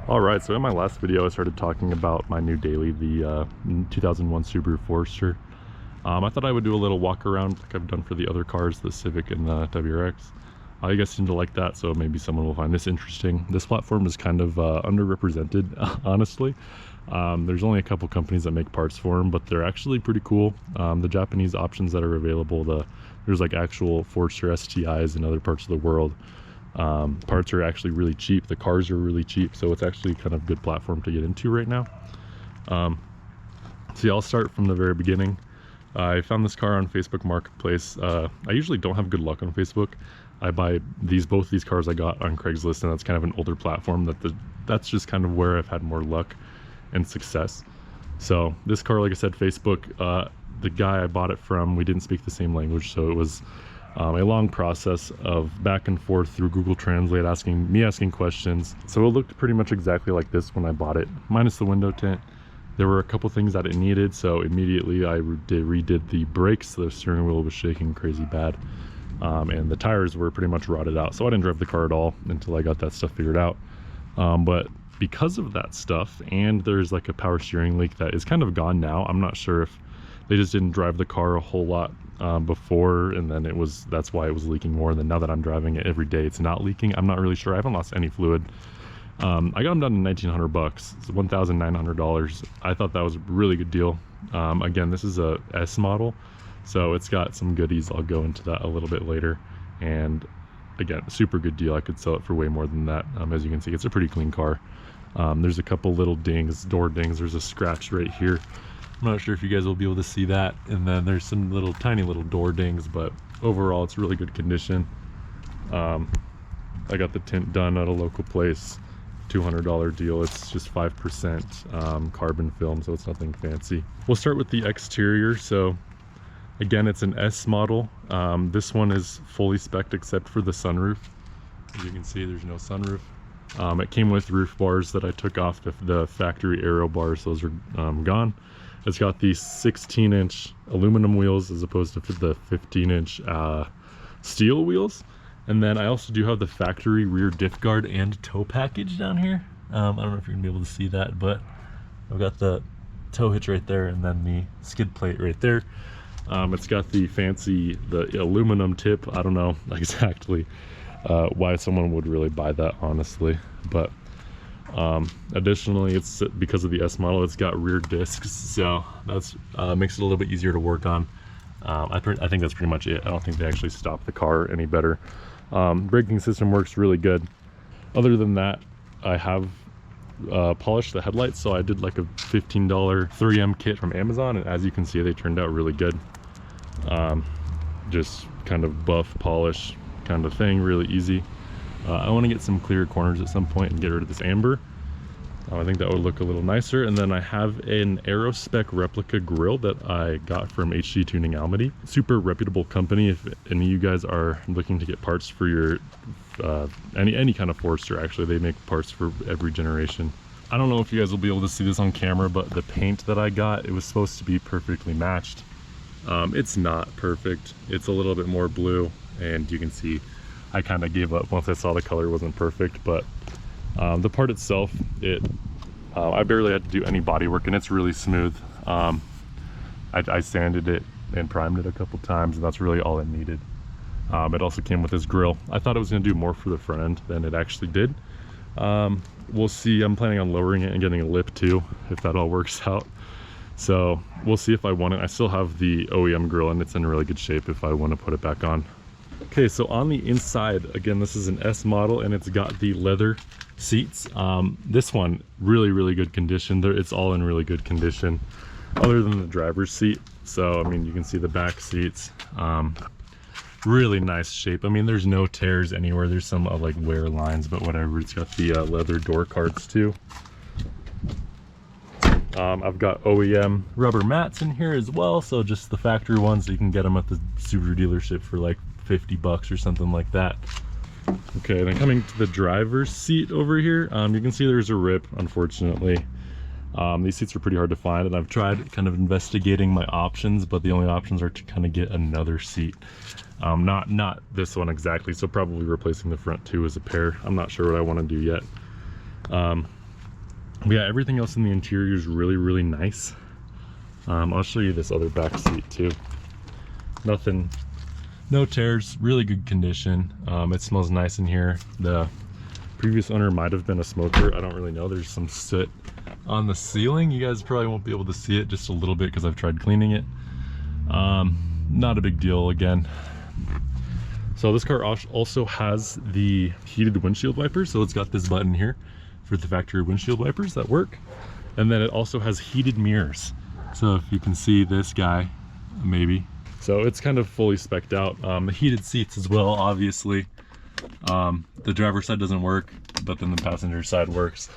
Alright, so in my last video I started talking about my new daily, the 2001 Subaru Forester. I thought I would do a little walk around like I've done for the other cars, the Civic and the WRX. You guys seem to like that, so maybe someone will find this interesting. This platform is kind of underrepresented, honestly. There's only a couple companies that make parts for them, but they're actually pretty cool. The Japanese options that are available, there's like actual Forester STIs in other parts of the world. Parts are actually really cheap. The cars are really cheap, so it's actually kind of a good platform to get into right now. So yeah, I'll start from the very beginning. I found this car on Facebook Marketplace. I usually don't have good luck on Facebook. I buy both these cars I got on Craigslist, and that's kind of an older platform that's just kind of where I've had more luck and success. So this car, like I said, Facebook, the guy I bought it from, we didn't speak the same language, so it was a long process of back and forth through Google Translate, asking questions. So it looked pretty much exactly like this when I bought it, minus the window tint. There were a couple things that it needed, so immediately I redid the brakes. The steering wheel was shaking crazy bad, and the tires were pretty much rotted out, so I didn't drive the car at all until I got that stuff figured out. But because of that stuff, and there's like a power steering leak that is kind of gone now. I'm not sure if they just didn't drive the car a whole lot before, and then that's why it was leaking more. And then now that I'm driving it every day, it's not leaking. I'm not really sure. I haven't lost any fluid. I got them done in $1,900. It's $1,900. I thought that was a really good deal. Again, this is a S model, so it's got some goodies. I'll go into that a little bit later. And again, super good deal. I could sell it for way more than that. As you can see, it's a pretty clean car. There's a couple little dings, door dings. There's a scratch right here. I'm not sure if you guys will be able to see that. And then there's some tiny little door dings, but overall it's really good condition. I got the tint done at a local place, $200 deal. It's just 5% carbon film, so it's nothing fancy. We'll start with the exterior. So again, it's an S model. This one is fully spec'd except for the sunroof. As you can see, there's no sunroof. It came with roof bars that I took off the factory aero bars. Those are gone. It's got these 16-inch aluminum wheels as opposed to the 15-inch steel wheels. And then I also do have the factory rear diff guard and tow package down here. I don't know if you're gonna be able to see that, but I've got the tow hitch right there and then the skid plate right there. It's got the aluminum tip. I don't know exactly why someone would really buy that, honestly, but additionally, it's because of the S model, it's got rear discs, so that's makes it a little bit easier to work on. I think that's pretty much it. I don't think they actually stopped the car any better. Braking system works really good. Other than that, I have polished the headlights, so I did like a $15 3M kit from Amazon, and as you can see, they turned out really good. Just kind of buff polish kind of thing, really easy. I want to get some clear corners at some point and get rid of this amber. I think that would look a little nicer. And then I have an Aerospec replica grill that I got from HD Tuning Almaty. Super reputable company. If any of you guys are looking to get parts for your any kind of Forester, actually, they make parts for every generation. I don't know if you guys will be able to see this on camera, but the paint that I got, it was supposed to be perfectly matched. It's not perfect. It's a little bit more blue, and you can see I kind of gave up once I saw the color wasn't perfect. But the part itself, I barely had to do any body work, and it's really smooth. I sanded it and primed it a couple times, and that's really all it needed. It also came with this grill. I thought it was going to do more for the front end than it actually did. We'll see. I'm planning on lowering it and getting a lip too, if that all works out. So we'll see if I want it. I still have the OEM grill, and it's in really good shape if I want to put it back on. Okay, so on the inside, again, this is an S model, and it's got the leather seats. This one, really good condition. It's all in really good condition, other than the driver's seat. So I mean, you can see the back seats, really nice shape. I mean, there's no tears anywhere. There's some like wear lines, but whatever. It's got the leather door cards too. I've got OEM rubber mats in here as well, so just the factory ones. You can get them at the Subaru dealership for like $50 or something like that. Okay, then coming to the driver's seat over here, you can see there's a rip, unfortunately. These seats are pretty hard to find, and I've tried kind of investigating my options, but the only options are to kind of get another seat. Not this one exactly, so probably replacing the front two as a pair. I'm not sure what I want to do yet. But yeah, everything else in the interior is really, really nice. I'll show you this other back seat too. Nothing, no tears, really good condition. It smells nice in here. The previous owner might have been a smoker, I don't really know. There's some soot on the ceiling. You guys probably won't be able to see it just a little bit because I've tried cleaning it. Not a big deal again. So this car also has the heated windshield wipers. So it's got this button here for the factory windshield wipers that work. And then it also has heated mirrors. So if you can see this guy, maybe. So it's kind of fully spec'd out. The heated seats as well, obviously. The driver's side doesn't work, but then the passenger side works.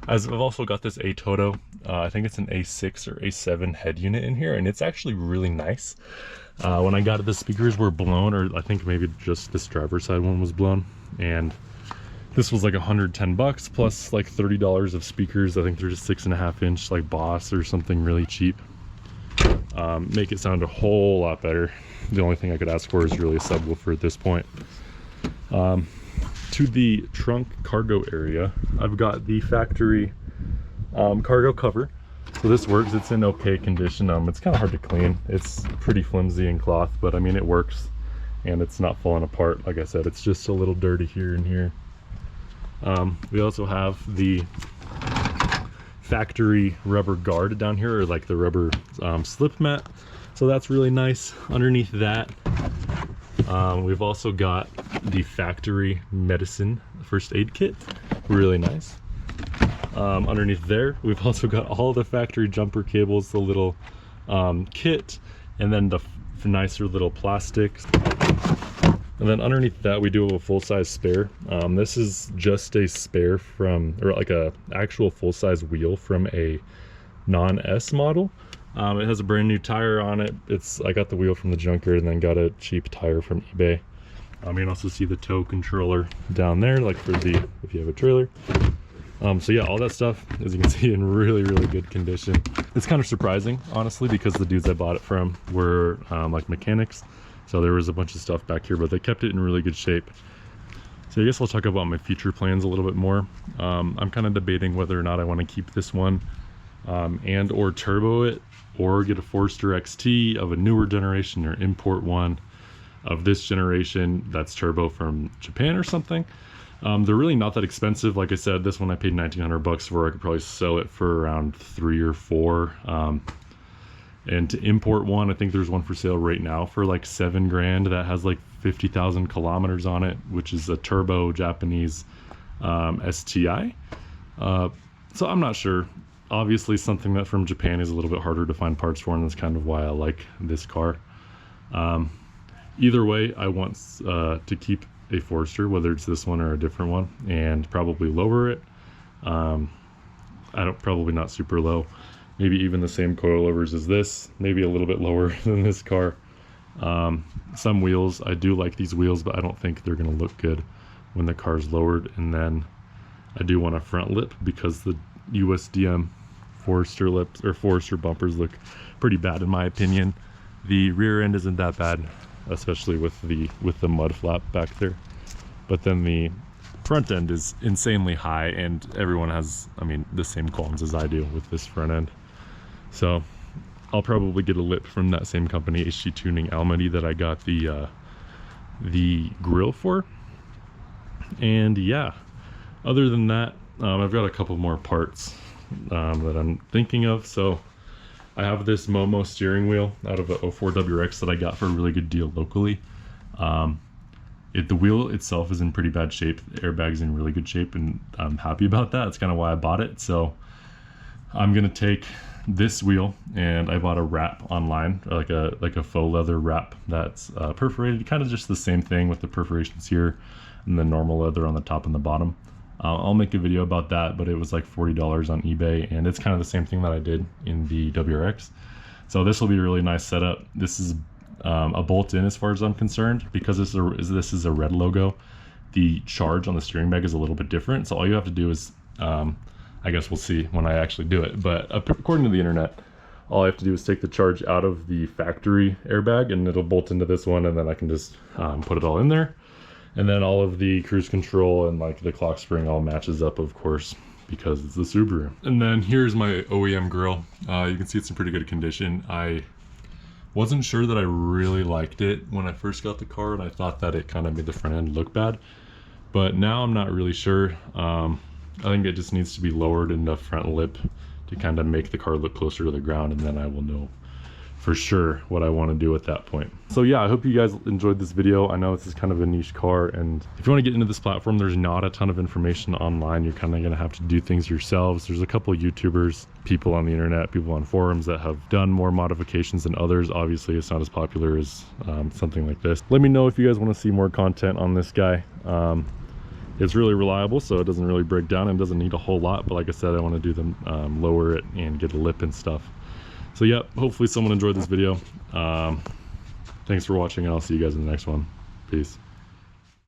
I've also got this ATOTO, I think it's an A6 or A7 head unit in here, and it's actually really nice. When I got it, the speakers were blown, or I think maybe just this driver's side one was blown, and this was like 110 bucks plus like $30 of speakers. I think they're just 6.5 inch like Boss or something really cheap. Make it sound a whole lot better. The only thing I could ask for is really a subwoofer at this point. To the trunk cargo area, I've got the factory cargo cover. So this works. It's in okay condition. It's kind of hard to clean. It's pretty flimsy in cloth, but I mean it works and it's not falling apart. Like I said, it's just a little dirty here and here. We also have the factory rubber guard down here, or like the rubber slip mat. So that's really nice. Underneath that, we've also got the factory medicine first aid kit, really nice. Underneath there, we've also got all the factory jumper cables, the little kit, and then the nicer little plastics. And then underneath that, we do have a full-size spare. This is just a spare from, or like a actual full-size wheel from a non-S model. It has a brand new tire on it. I got the wheel from the junkyard and then got a cheap tire from eBay. You can also see the tow controller down there, like for if you have a trailer. So yeah, all that stuff, as you can see, in really, really good condition. It's kind of surprising, honestly, because the dudes I bought it from were like mechanics. So there was a bunch of stuff back here, but they kept it in really good shape. So I guess I'll talk about my future plans a little bit more. I'm kind of debating whether or not I want to keep this one and or turbo it, or get a Forester XT of a newer generation, or import one of this generation that's turbo from Japan or something. They're really not that expensive. Like I said, this one I paid 1,900 bucks for. I could probably sell it for around 3 or 4. And to import one, I think there's one for sale right now for like 7 grand that has like 50,000 kilometers on it, which is a turbo Japanese STI. So I'm not sure. Obviously something that from Japan is a little bit harder to find parts for, and that's kind of why I like this car. Either way, I want to keep a Forester, whether it's this one or a different one, and probably lower it. Probably not super low. Maybe even the same coilovers as this, maybe a little bit lower than this car. Some wheels, I do like these wheels, but I don't think they're gonna look good when the car's lowered. And then I do want a front lip because the USDM Forester lips or Forester bumpers look pretty bad in my opinion. The rear end isn't that bad, especially with the mud flap back there. But then the front end is insanely high, and everyone has, I mean, the same qualms as I do with this front end. So I'll probably get a lip from that same company, HG Tuning Almaty, that I got the grill for. And yeah, other than that, I've got a couple more parts that I'm thinking of. So I have this Momo steering wheel out of a 04 WRX that I got for a really good deal locally. The wheel itself is in pretty bad shape. The airbag's in really good shape, and I'm happy about that. That's kind of why I bought it. So I'm gonna take this wheel, and I bought a wrap online, like a faux leather wrap that's perforated, kind of just the same thing with the perforations here and the normal leather on the top and the bottom. I'll make a video about that, but it was like $40 on eBay, and it's kind of the same thing that I did in the WRX. So this will be a really nice setup. This is a bolt-in as far as I'm concerned, because this is a red logo. The charge on the steering bag is a little bit different, so all you have to do is, I guess we'll see when I actually do it, but according to the internet, all I have to do is take the charge out of the factory airbag, and it'll bolt into this one, and then I can just put it all in there. And then all of the cruise control and like the clock spring all matches up, of course, because it's the Subaru. And then here's my OEM grille. You can see it's in pretty good condition. I wasn't sure that I really liked it when I first got the car, and I thought that it kind of made the front end look bad. But now I'm not really sure. I think it just needs to be lowered in the front lip to kind of make the car look closer to the ground, and then I will know for sure what I want to do at that point. So yeah, I hope you guys enjoyed this video. I know this is kind of a niche car, and if you want to get into this platform, there's not a ton of information online. You're kind of going to have to do things yourselves. There's a couple of YouTubers, people on the internet, people on forums that have done more modifications than others. Obviously, it's not as popular as something like this. Let me know if you guys want to see more content on this guy. It's really reliable, so it doesn't really break down and doesn't need a whole lot. But like I said, I want to do them lower it and get a lip and stuff. So yeah, hopefully someone enjoyed this video. Thanks for watching, and I'll see you guys in the next one. Peace.